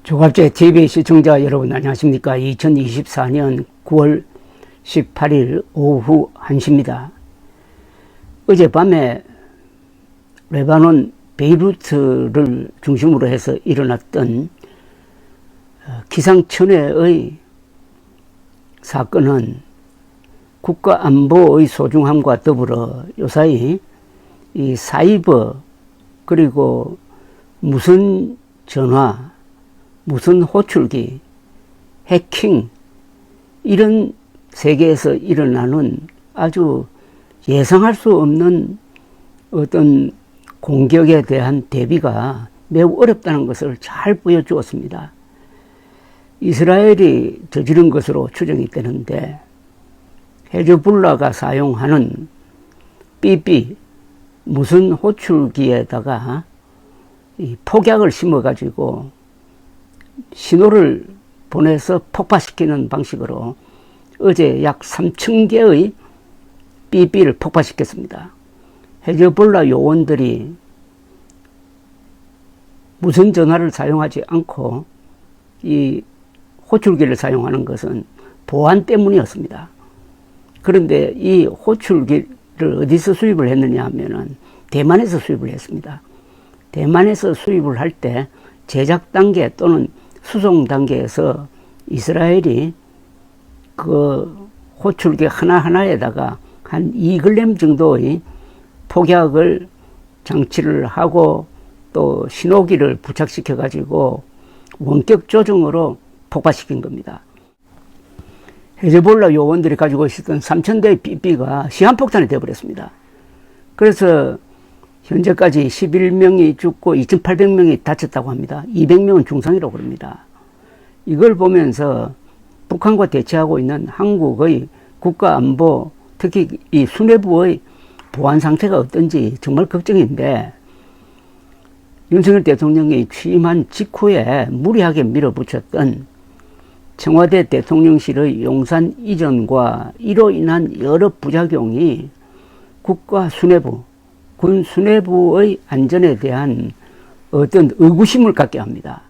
조갑제 TV 시청자 여러분 안녕하십니까. 2024년 9월 18일 오후 1시입니다. 어젯밤에 레바논 베이루트를 중심으로 해서 일어났던 기상천외의 사건은 국가안보의 소중함과 더불어 요사이 이 사이버 그리고 무선 전화, 무선 호출기, 해킹 이런 세계에서 일어나는 아주 예상할 수 없는 어떤 공격에 대한 대비가 매우 어렵다는 것을 잘 보여주었습니다. 이스라엘이 저지른 것으로 추정이 되는데 헤즈볼라가 사용하는 삐삐 무선 호출기에다가 이 폭약을 심어가지고 신호를 보내서 폭파시키는 방식으로 어제 약 3,000개의 삐삐를 폭파시켰습니다. 헤즈볼라 요원들이 무선 전화를 사용하지 않고 이 호출기를 사용하는 것은 보안 때문이었습니다. 그런데 이 호출기를 어디서 수입을 했느냐 하면은 대만에서 수입을 했습니다. 대만에서 수입을 할 때 제작 단계 또는 수송 단계에서 이스라엘이 그 호출기 하나하나에다가 한 2g 정도의 폭약을 장치를 하고 또 신호기를 부착시켜 가지고 원격 조정으로 폭파시킨 겁니다. 헤즈볼라 요원들이 가지고 있었던 3,000대의 삐삐가 시한폭탄이 되어버렸습니다. 그래서 현재까지 11명이 죽고 2,800명이 다쳤다고 합니다. 200명은 중상이라고 그럽니다. 이걸 보면서 북한과 대치하고 있는 한국의 국가안보, 특히 이 수뇌부의 보안 상태가 어떤지 정말 걱정인데, 윤석열 대통령이 취임한 직후에 무리하게 밀어붙였던 청와대 대통령실의 용산 이전과 이로 인한 여러 부작용이 국가 수뇌부, 군 수뇌부의 안전에 대한 어떤 의구심을 갖게 합니다.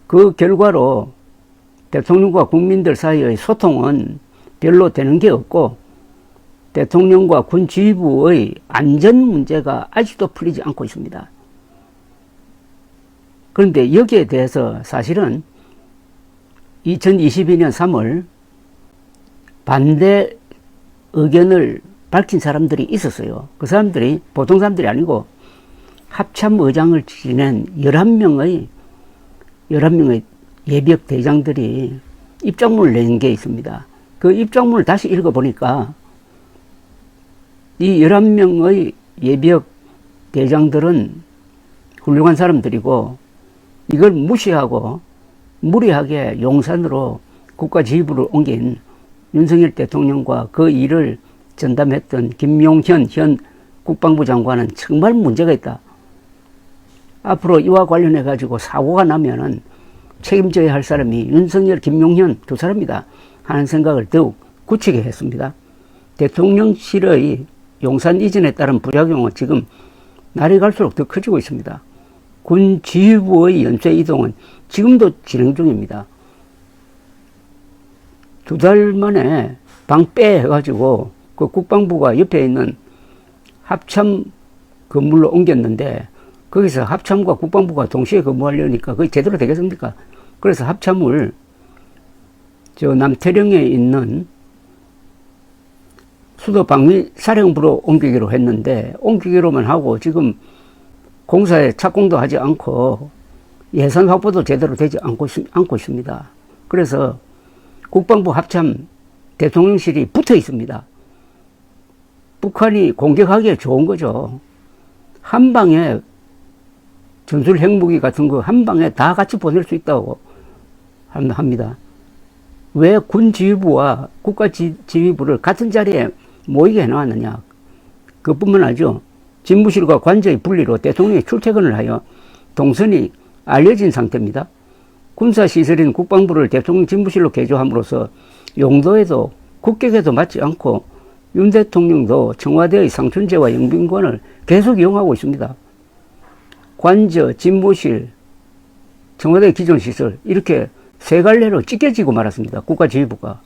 그 결과로 대통령과 국민들 사이의 소통은 별로 되는 게 없고 대통령과 군 지휘부의 안전 문제가 아직도 풀리지 않고 있습니다. 그런데 여기에 대해서 사실은 2022년 3월 반대 의견을 밝힌 사람들이 있었어요. 그 사람들이 보통 사람들이 아니고 합참의장을 지낸 11명의 예비역 대장들이 입장문을 낸 게 있습니다. 그 입장문을 다시 읽어보니까 이 11명의 예비역 대장들은 훌륭한 사람들이고 이걸 무시하고 무리하게 용산으로 국가지휘부를 옮긴 윤석열 대통령과 그 일을 전담했던 김용현 현 국방부 장관은 정말 문제가 있다. 앞으로 이와 관련해 가지고 사고가 나면은 책임져야 할 사람이 윤석열, 김용현 두 사람이다 하는 생각을 더욱 굳히게 했습니다. 대통령실의 용산 이전에 따른 부작용은 지금 날이 갈수록 더 커지고 있습니다. 군 지휘부의 연쇄 이동은 지금도 진행 중입니다. 2달 만에 방빼 해가지고 그 국방부가 옆에 있는 합참 건물로 옮겼는데 거기서 합참과 국방부가 동시에 근무하려니까 그게 제대로 되겠습니까? 그래서 합참을 저 남태령에 있는 수도방위사령부로 옮기기로 했는데 옮기기로만 하고 지금 공사에 착공도 하지 않고 예산 확보도 제대로 되지 않고 있습니다. 그래서 국방부 합참 대통령실이 붙어 있습니다. 북한이 공격하기에 좋은 거죠. 한 방에 전술 핵무기 같은 거 한 방에 다 같이 보낼 수 있다고 합니다. 왜 군 지휘부와 국가 지휘부를 같은 자리에 모이게 해놓았느냐. 그뿐만 아니죠. 집무실과 관저의 분리로 대통령이 출퇴근을 하여 동선이 알려진 상태입니다. 군사시설인 국방부를 대통령 집무실로 개조함으로써 용도에도 국격에도 맞지 않고 윤 대통령도 청와대의 상춘제와 영빈관을 계속 이용하고 있습니다. 관저, 집무실, 청와대 기존 시설 이렇게 세 갈래로 찢겨지고 말았습니다. 국가지휘부가.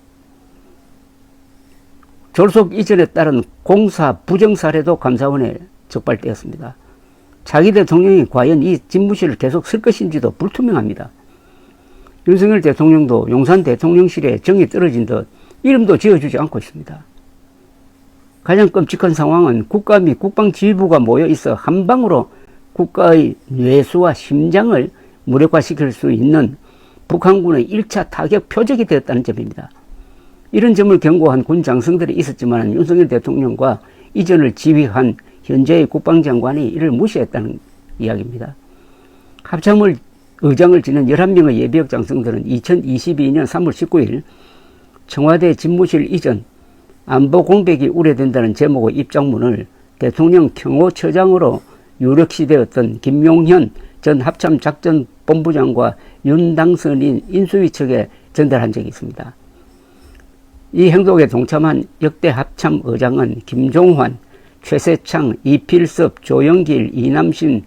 졸속 이전에 따른 공사 부정 사례도 감사원에 적발되었습니다. 차기 대통령이 과연 이 집무실을 계속 쓸 것인지도 불투명합니다. 윤석열 대통령도 용산 대통령실에 정이 떨어진 듯 이름도 지어주지 않고 있습니다. 가장 끔찍한 상황은 국가 및 국방지휘부가 모여 있어 한 방으로 국가의 뇌수와 심장을 무력화시킬 수 있는 북한군의 1차 타격 표적이 되었다는 점입니다. 이런 점을 경고한 군 장성들이 있었지만 윤석열 대통령과 이전을 지휘한 현재의 국방장관이 이를 무시했다는 이야기입니다. 합참을 의장을 지낸 11명의 예비역 장성들은 2022년 3월 19일 청와대 집무실 이전 안보 공백이 우려된다는 제목의 입장문을 대통령 경호처장으로 유력시되었던 김용현 전 합참작전본부장과 윤당선인 인수위 측에 전달한 적이 있습니다. 이 행동에 동참한 역대 합참 의장은 김종환, 최세창, 이필섭, 조영길, 이남신,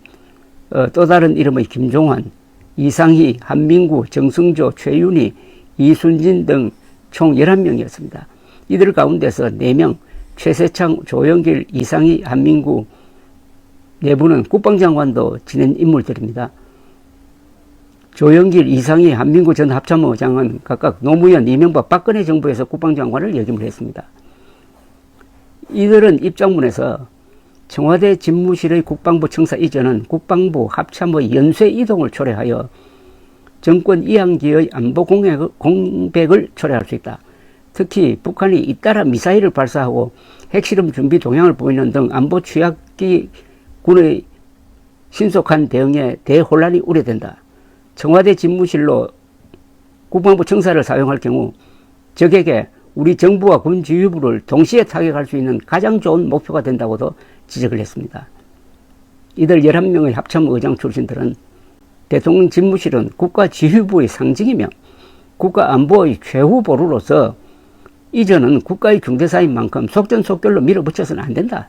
또 다른 이름의 김종환, 이상희, 한민구, 정승조, 최윤희, 이순진 등 총 11명이었습니다. 이들 가운데서 4명, 최세창, 조영길, 이상희, 한민구, 내부는 국방장관도 지낸 인물들입니다. 조영길, 이상희, 한민구 전 합참의장은 각각 노무현, 이명박, 박근혜 정부에서 국방장관을 역임을 했습니다. 이들은 입장문에서 청와대 집무실의 국방부 청사 이전은 국방부 합참의 연쇄 이동을 초래하여 정권 이항기의 안보 공백을 초래할 수 있다. 특히 북한이 잇따라 미사일을 발사하고 핵실험 준비 동향을 보이는 등 안보 취약기군의 신속한 대응에 대혼란이 우려된다. 청와대 집무실로 국방부 청사를 사용할 경우 적에게 우리 정부와 군 지휘부를 동시에 타격할 수 있는 가장 좋은 목표가 된다고도 지적을 했습니다. 이들 11명의 합참의장 출신들은 대통령 집무실은 국가지휘부의 상징이며 국가안보의 최후 보루로서 이전은 국가의 중대사인 만큼 속전속결로 밀어붙여서는 안 된다.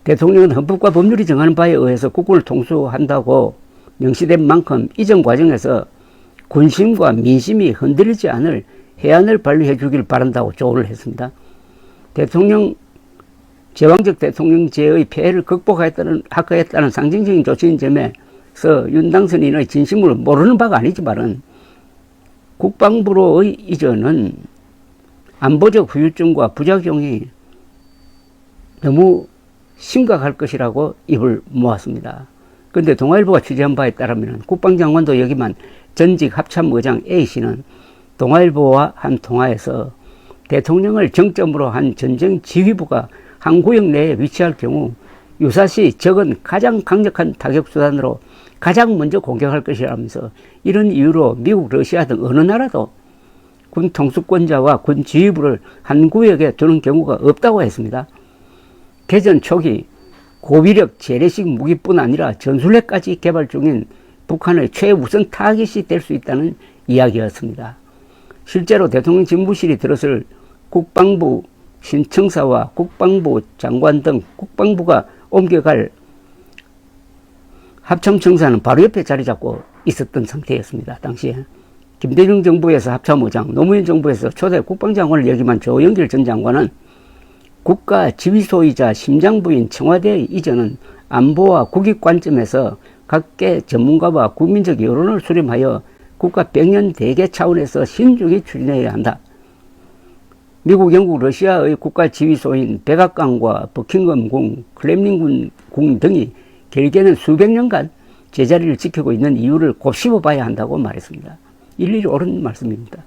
대통령은 헌법과 법률이 정하는 바에 의해서 국군을 통수한다고 명시된 만큼 이전 과정에서 군심과 민심이 흔들리지 않을 해안을 발휘해 주길 바란다고 조언을 했습니다. 제왕적 대통령제의 폐해를 극복하였다는 상징적인 조치인 점에서 윤당선인의 진심을 모르는 바가 아니지만은 국방부로의 이전은 안보적 후유증과 부작용이 너무 심각할 것이라고 입을 모았습니다. 그런데 동아일보가 취재한 바에 따르면 국방장관도 역임한 전직 합참의장 A씨는 동아일보와 한 통화에서 대통령을 정점으로 한 전쟁지휘부가 한 구역 내에 위치할 경우 유사시 적은 가장 강력한 타격수단으로 가장 먼저 공격할 것이라면서 이런 이유로 미국, 러시아 등 어느 나라도 군 통수권자와 군 지휘부를 한 구역에 두는 경우가 없다고 했습니다. 개전 초기 고위력 재래식 무기뿐 아니라 전술핵까지 개발 중인 북한의 최우선 타깃이 될 수 있다는 이야기였습니다. 실제로 대통령 집무실이 들었을 국방부 신청사와 국방부 장관 등 국방부가 옮겨갈 합참청사는 바로 옆에 자리 잡고 있었던 상태였습니다. 당시에 김대중 정부에서 합참의장, 노무현 정부에서 초대 국방장관을 역임한 조영길 전 장관은 국가지휘소이자 심장부인 청와대의 이전은 안보와 국익 관점에서 각계 전문가와 국민적 여론을 수렴하여 국가 백년 대계 차원에서 신중히 추진해야 한다. 미국, 영국, 러시아의 국가지휘소인 백악관과 버킹엄궁, 크렘린궁 등이 길게는 수백 년간 제자리를 지키고 있는 이유를 곱씹어 봐야 한다고 말했습니다. 일일이 옳은 말씀입니다.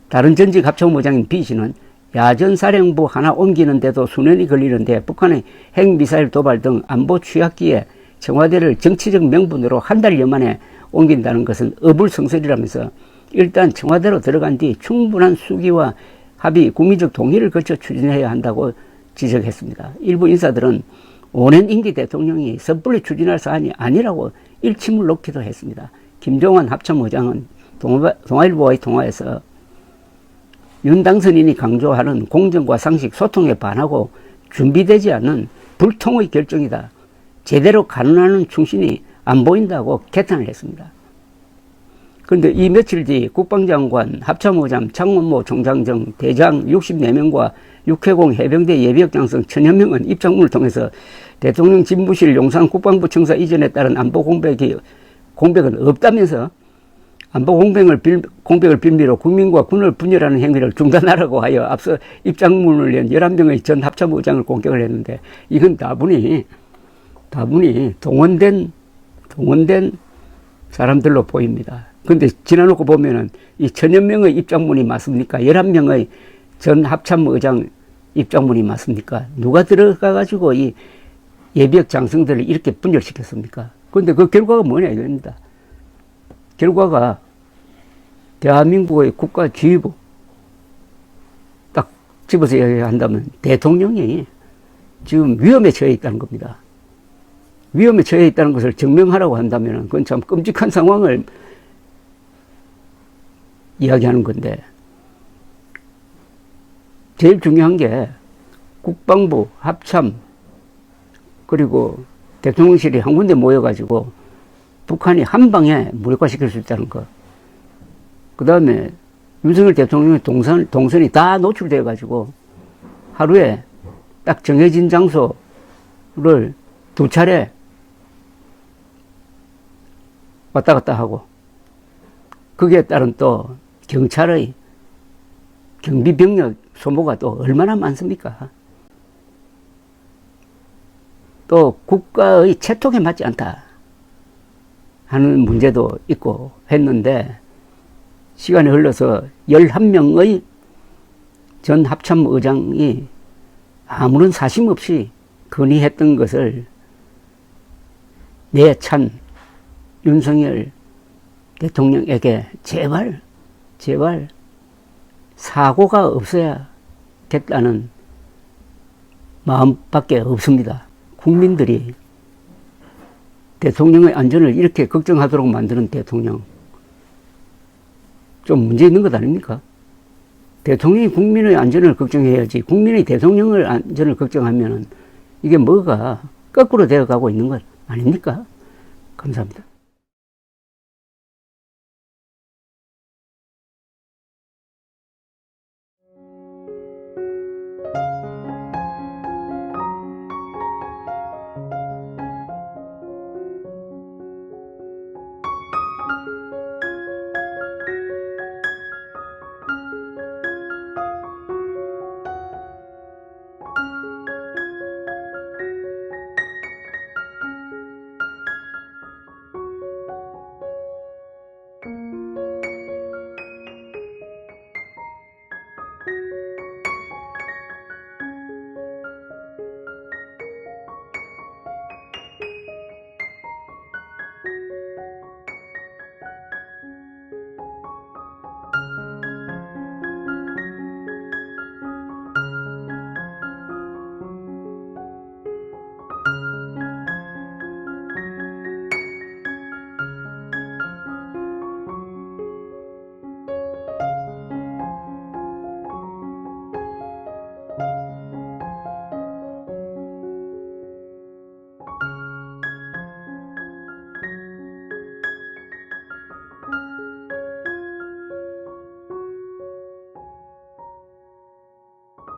다른 전직 합참의장인 B씨는 야전사령부 하나 옮기는데도 수년이 걸리는데 북한의 핵미사일 도발 등 안보 취약기에 청와대를 정치적 명분으로 한 달여 만에 옮긴다는 것은 어불성설이라면서 일단 청와대로 들어간 뒤 충분한 수기와 합의, 국민적 동의를 거쳐 추진해야 한다고 지적했습니다. 일부 인사들은 5년 임기 대통령이 섣불리 추진할 사안이 아니라고 일침을 놓기도 했습니다. 김종환 합참의장은 동아일보와의 통화에서 윤당선인이 강조하는 공정과 상식, 소통에 반하고 준비되지 않는 불통의 결정이다. 제대로 가능한 충신이 안 보인다고 개탄을 했습니다. 그런데 이 며칠 뒤 국방장관, 합참의장, 창원모 총장 등 대장 64명과 육해공 해병대 예비역 장성 1000여 명은 입장문을 통해서 대통령 집무실 용산 국방부 청사 이전에 따른 안보 공백은 없다면서 안보 공백을 빌미로 국민과 군을 분열하는 행위를 중단하라고 하여 앞서 입장문을 낸 11명의 전 합참의장을 공격을 했는데, 이건 다분히 동원된 사람들로 보입니다. 근데 지나놓고 보면은 이 1000여 명의 입장문이 맞습니까? 11명의 전 합참의장 입장문이 맞습니까? 누가 들어가가지고 이 예비역 장성들을 이렇게 분열시켰습니까? 근데 그 결과가 뭐냐 이겁니다. 결과가 대한민국의 국가지휘부, 딱 집어서 이야기한다면 대통령이 지금 위험에 처해 있다는 겁니다. 위험에 처해 있다는 것을 증명하라고 한다면 그건 참 끔찍한 상황을 이야기하는 건데, 제일 중요한 게 국방부, 합참, 그리고 대통령실이 한 군데 모여가지고 북한이 한 방에 무력화시킬 수 있다는 것. 그 다음에 윤석열 대통령의 동선이 다 노출되어가지고 하루에 딱 정해진 장소를 2차례 왔다 갔다 하고, 거기에 따른 또 경찰의 경비병력 소모가 또 얼마나 많습니까? 또 국가의 채통에 맞지 않다 하는 문제도 있고 했는데, 시간이 흘러서 11명의 전 합참의장이 아무런 사심 없이 건의했던 것을 내찬 윤석열 대통령에게 제발 사고가 없어야겠다는 마음밖에 없습니다. 국민들이 대통령의 안전을 이렇게 걱정하도록 만드는 대통령, 좀 문제 있는 것 아닙니까? 대통령이 국민의 안전을 걱정해야지, 국민의 대통령의 안전을 걱정하면은 이게 뭐가 거꾸로 되어가고 있는 것 아닙니까? 감사합니다.